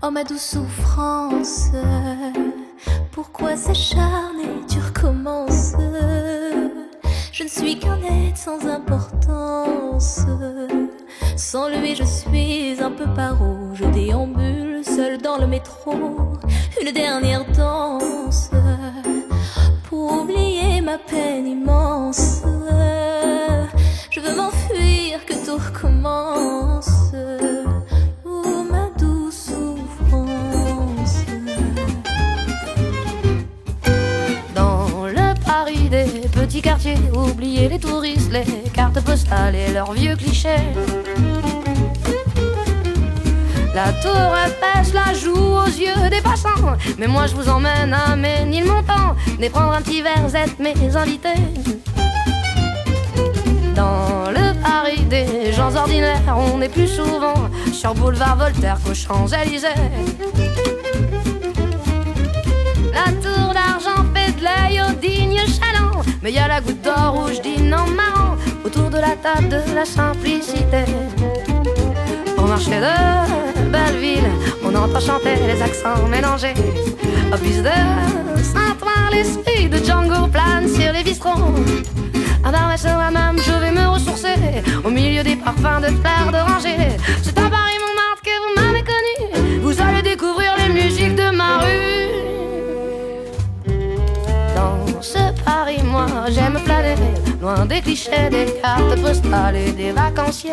Oh ma douce souffrance, pourquoi s'acharner, tu recommences? Je ne suis qu'un être sans importance. Sans lui je suis un peu paro. Je déambule seul dans le métro. Une dernière danse pour oublier ma peine immense. Je veux m'enfuir, que tout recommence. Oh ma douce souffrance. Dans le Paris des petits quartiers, oubliez les touristes, les cartes postales et leurs vieux clichés. La tour Eiffel la joue aux yeux des passants, mais moi je vous emmène à Ménilmontant. Venez prendre un petit verre, vous êtes mes invités. Dans le Paris des gens ordinaires, on est plus souvent sur boulevard Voltaire qu'aux Champs-Élysées. La tour d'argent fait de l'œil au digne chaland, mais y a la goutte d'or rouge dîne en marrant autour de la table de la simplicité. Au marché de Belleville, on entend chanter les accents mélangés. Au bus de Saint-Ouen, l'esprit de Django plane sur les bistrots. À Barbès ou à même, je vais me ressourcer au milieu des parfums de fleurs d'oranger. C'est à Paris Montmartre que vous m'avez connu. Vous allez découvrir les musiques de ma rue. Dans ce Paris, moi j'aime planer, loin des clichés, des cartes postales et des vacanciers.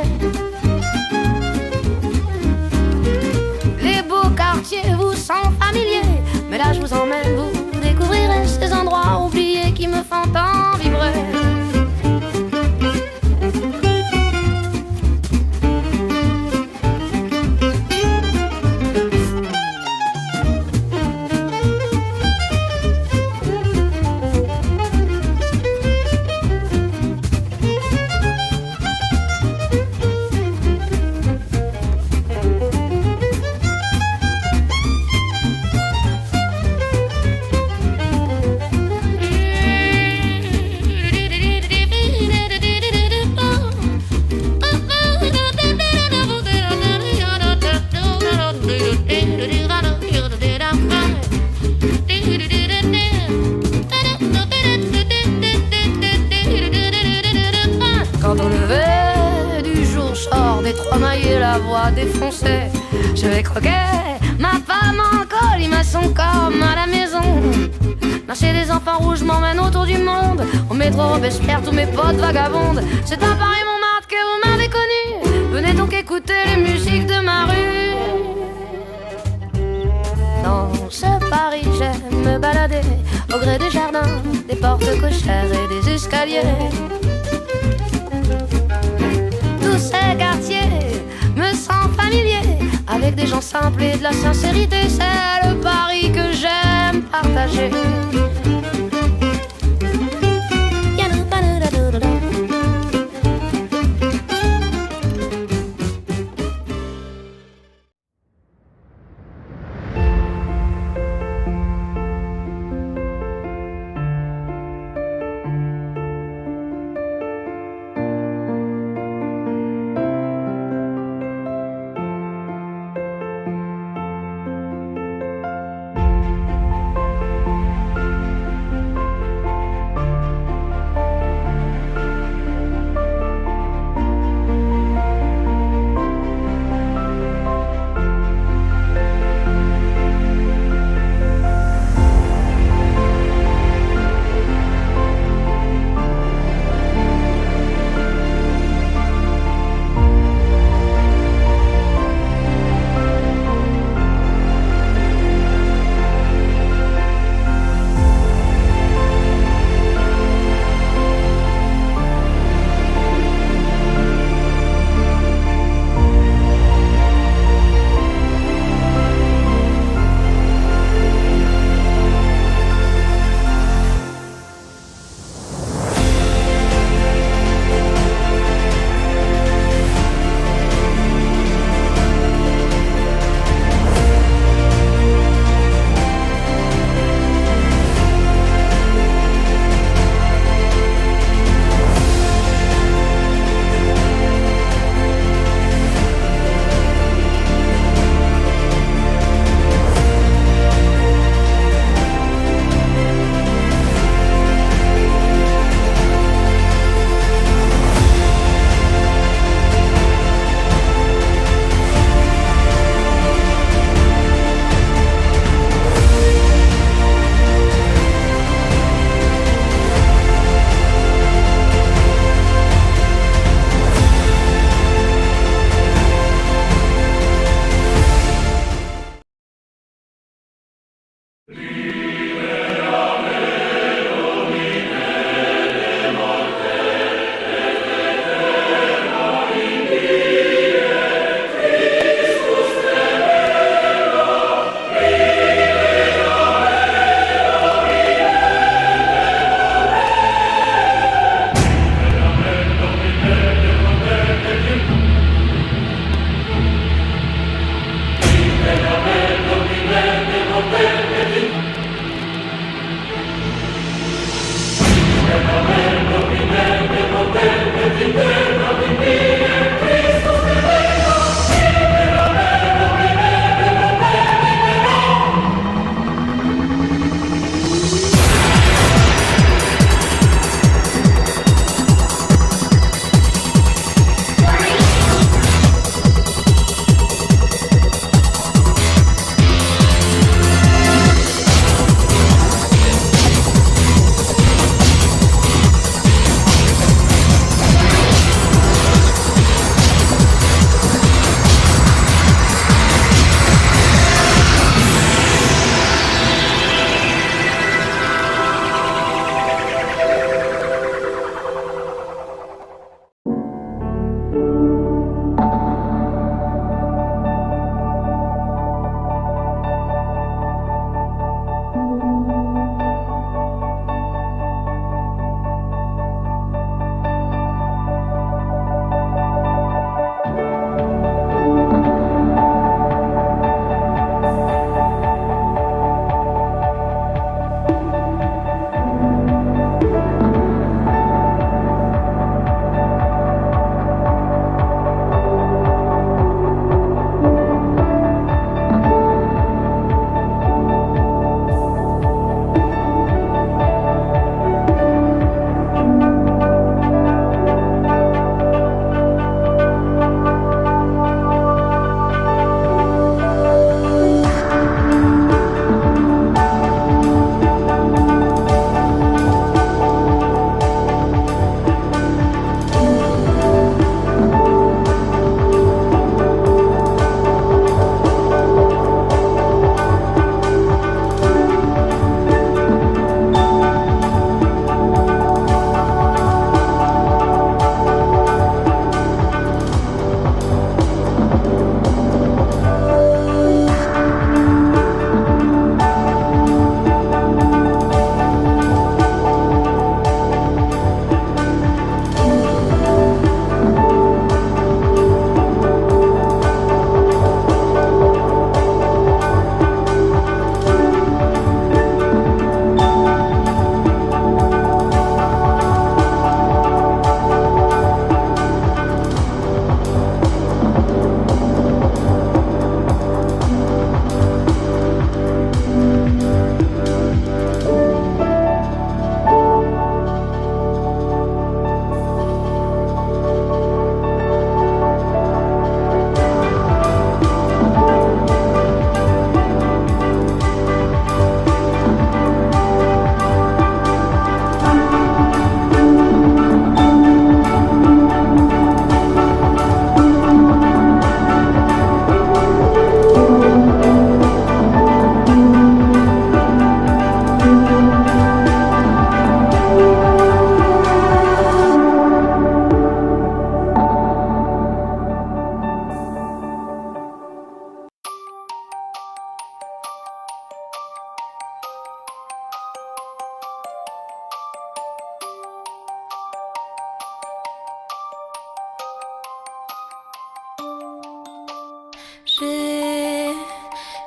Les beaux quartiers vous sont familiers, mais là je vous emmène, vous découvrirez ces endroits oubliés qui me font tant vibrer. Quand au lever du jour sort des trois mailles la voix défoncée, je vais croquer ma femme en colimaçon comme à la maison. Marcher des enfants rouges m'emmène autour du monde. Au métro Robespierre, tous mes potes vagabondes. C'est à Paris Montmartre que vous m'avez connu. Venez donc écouter les musiques de ma rue. Dans ce Paris j'aime me balader au gré des jardins, des portes cochères et des escaliers. Tous ces quartiers me sentent familiers, avec des gens simples et de la sincérité. C'est le Paris que j'aime partager.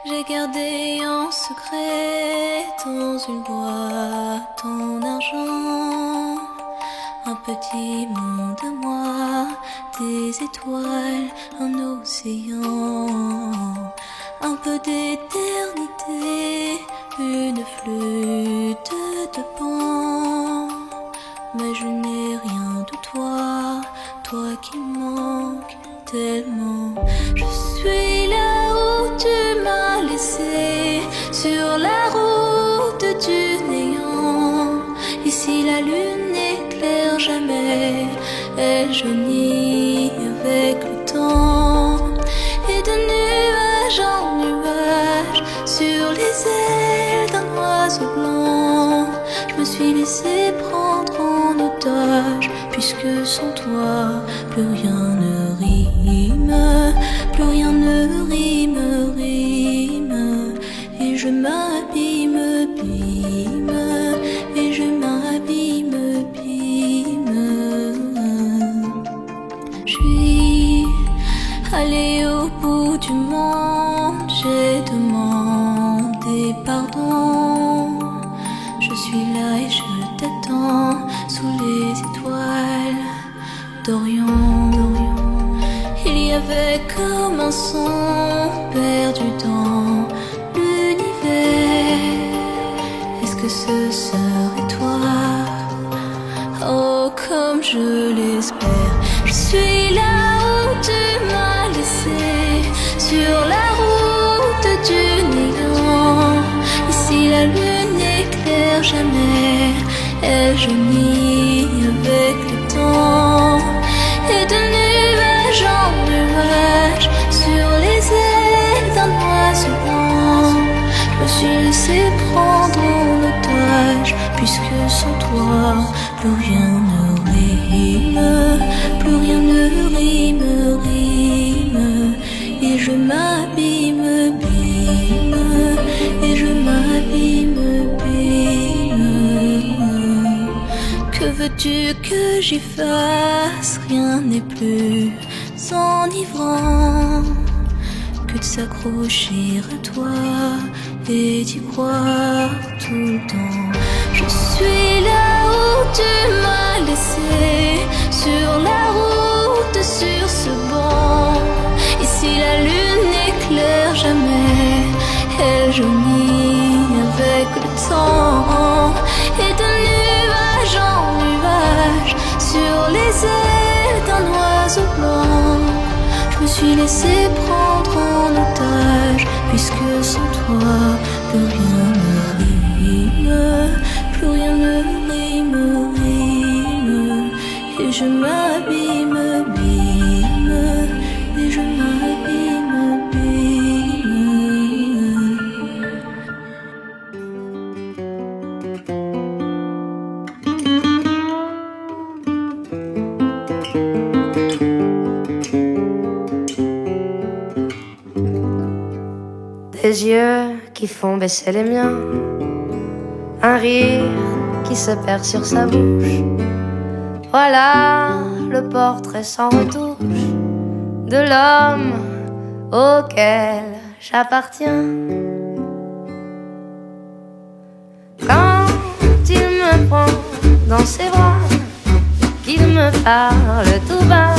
J'ai gardé en secret dans une boîte en argent un petit monde à moi, des étoiles, un océan, un peu d'éternité, une flûte de pan. Mais je n'ai rien de toi, toi qui me manques tellement. Je suis là où tu m'as laissé, sur la route du néant. Ici la lune n'éclaire jamais, elle jaunit avec le temps. Et de nuage en nuage, sur les ailes d'un oiseau blanc, je me suis laissé prendre en otage, puisque sans toi, plus rien ne rime, plus rien ne rime, rime. Et je m'abîme, bîme, et je m'abîme, bîme. Je suis allée au bout du monde, j'ai demandé pardon. Je suis là et je t'attends sous les étoiles d'Orient. Il y avait comme un son perdu dans l'univers. Est-ce que ce serait toi? Oh, comme je l'espère. Je suis là où tu m'as laissé, sur la route du néant. Ici la lune n'éclaire jamais, elle jaunit avec le temps. Et de nuage en nuage, sur les ailes d'un oiseau blanc, je me suis laissé prendre en otage, puisque sans toi, plus rien ne rime, plus rien ne rime, rime. Et je m'abîme, bîme, et je m'abîme, bîme. Que veux-tu que j'y fasse? Rien n'est plus enivrant que de s'accrocher à toi et d'y croire tout le temps. Je suis là où tu m'as laissé, sur la route, sur ce banc. Ici la lune n'éclaire jamais, elle jaunit avec le temps. Et de nuage en nuage, sur les ailes d'un oiseau blanc, je me suis laissé prendre en otage, puisque sans toi, plus rien ne rime, plus rien ne rime, rime. Et je m'abîme, bîme, et je m'abîme, bîme. Des yeux qui font baisser les miens, un rire qui se perd sur sa bouche. Voilà le portrait sans retouche de l'homme auquel j'appartiens. Quand il me prend dans ses bras, qu'il me parle tout bas,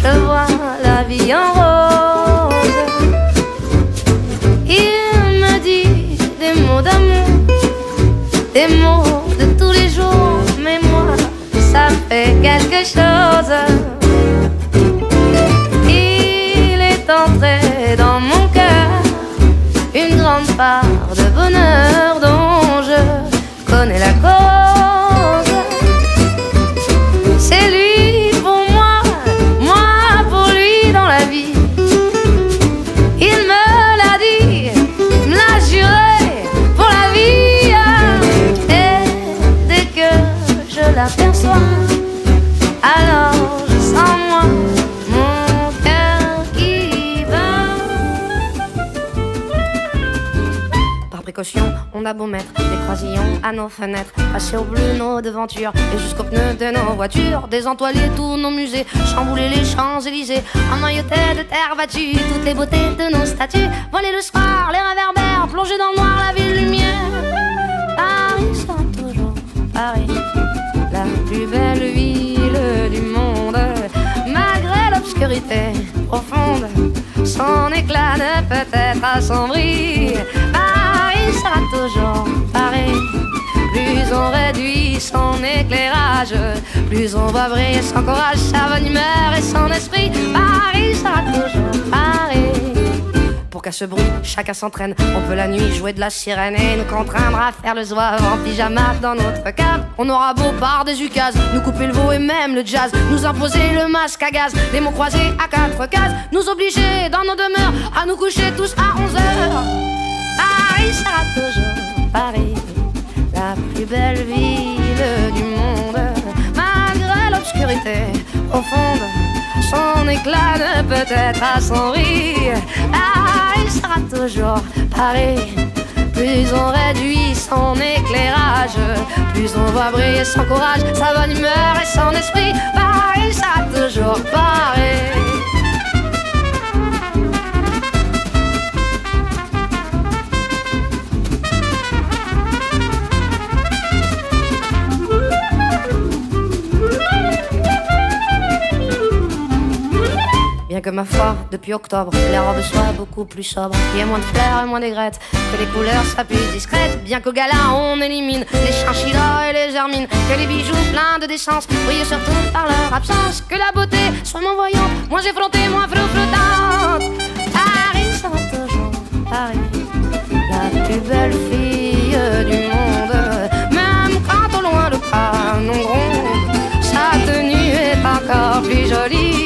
je vois la vie en rose. Il me dit des mots d'amour, des mots de tous les jours, mais moi, ça fait quelque chose. Il est entré dans mon cœur une grande part de bonheur dont je connais la cause. C'est lui pour moi, moi pour lui dans la vie. Il me l'a dit, me l'a juré pour la vie. Et dès que je l'aperçois, alors je sens moi mon cœur qui bat. précaution, on a beau mettre des croisillons à nos fenêtres, passer au bleu nos devantures et jusqu'aux pneus de nos voitures, désentoiler tous nos musées, chambouler les Champs-Élysées, emmailloter de terre battue toutes les beautés de nos statues, voler le soir, les réverbères, plonger dans le noir la ville lumière. Paris sera toujours Paris, la plus belle ville du monde, malgré l'obscurité profonde, son éclat ne peut être assombri. Paris sera toujours Paris. Plus on réduit son éclairage, plus on va briller son courage, sa bonne humeur et son esprit. Paris sera toujours Paris. Pour qu'à ce bruit, chacun s'entraîne. On peut la nuit jouer de la sirène et nous contraindre à faire le zouave en pyjama dans notre cave. On aura beau par des ukases, nous couper le veau et même le jazz, nous imposer le masque à gaz, des mots croisés à 4 cases, nous obliger dans nos demeures à nous coucher tous à 11 heures. Paris sera toujours Paris, la plus belle ville du monde, malgré l'obscurité profonde, son éclat ne peut être assombri. Paris sera toujours Paris. Plus on réduit son éclairage, plus on voit briller son courage, sa bonne humeur et son esprit. Paris sera toujours Paris. Bien que ma foi, depuis octobre, les robes soient beaucoup plus sobres, qu'il y ait moins de fleurs et moins d'aigrettes, que les couleurs soient plus discrètes. Bien qu'au gala on élimine les chinchillas et les germines, que les bijoux pleins de décence brillent surtout par leur absence, que la beauté soit moins voyante, moins effrontée, moins flottante. Paris sera toujours Paris, la plus belle fille du monde, même quand au loin le canon gronde, sa tenue est encore plus jolie.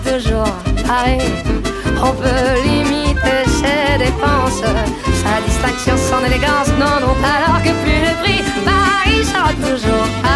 Toujours Paris, on peut limiter ses dépenses, sa distinction, son élégance n'en ont alors que plus le prix. Paris sera toujours Paris.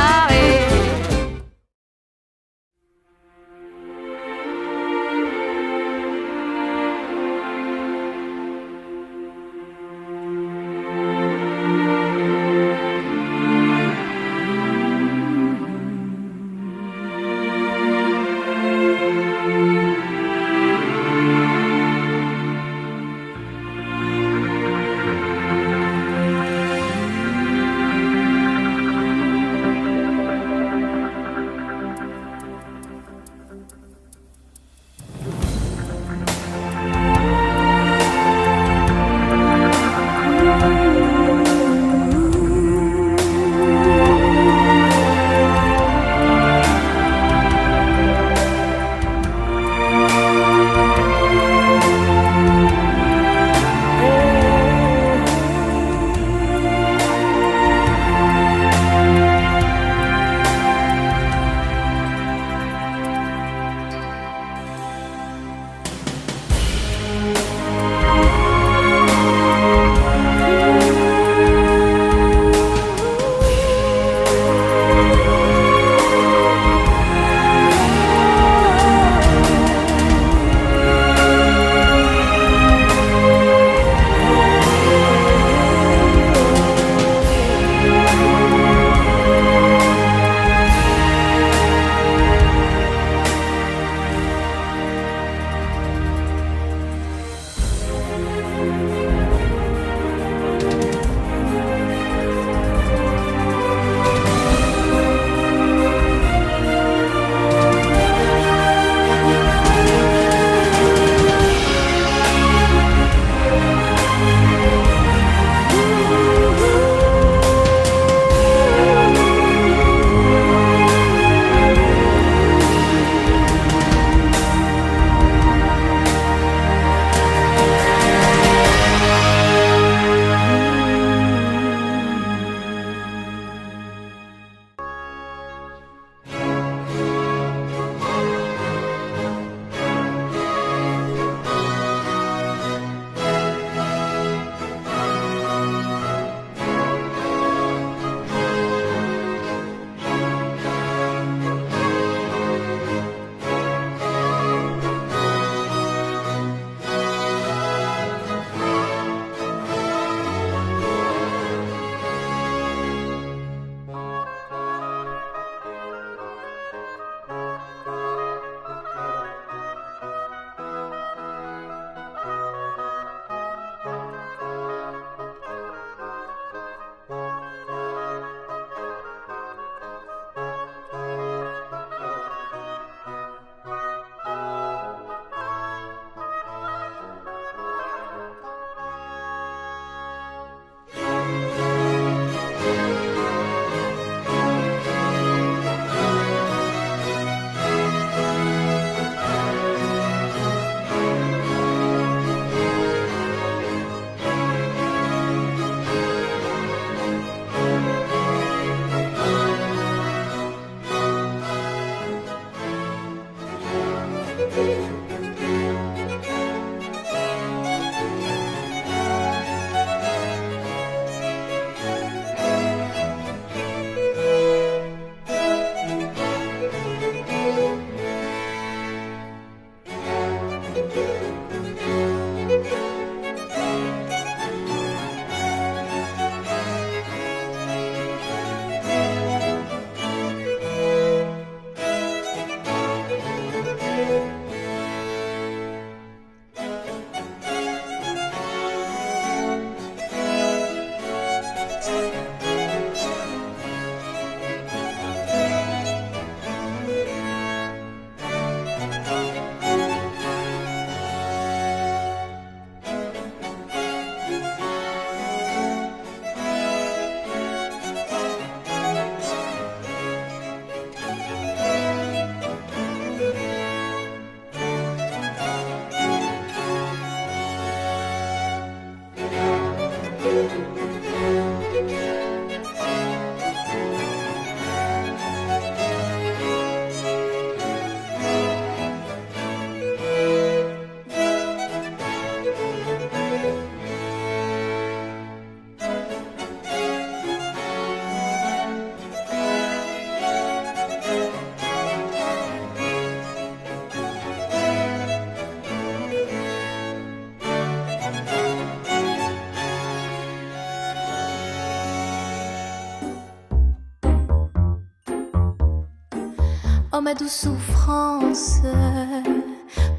Oh ma douce souffrance,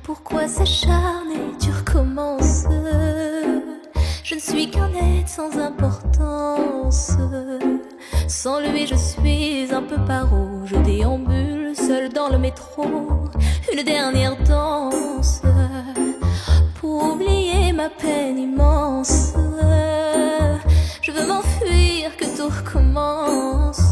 pourquoi s'acharner, tu recommences. Je ne suis qu'un être sans importance. Sans lui je suis un peu paro. Je déambule seul dans le métro. Une dernière danse pour oublier ma peine immense. Je veux m'enfuir, que tout recommence.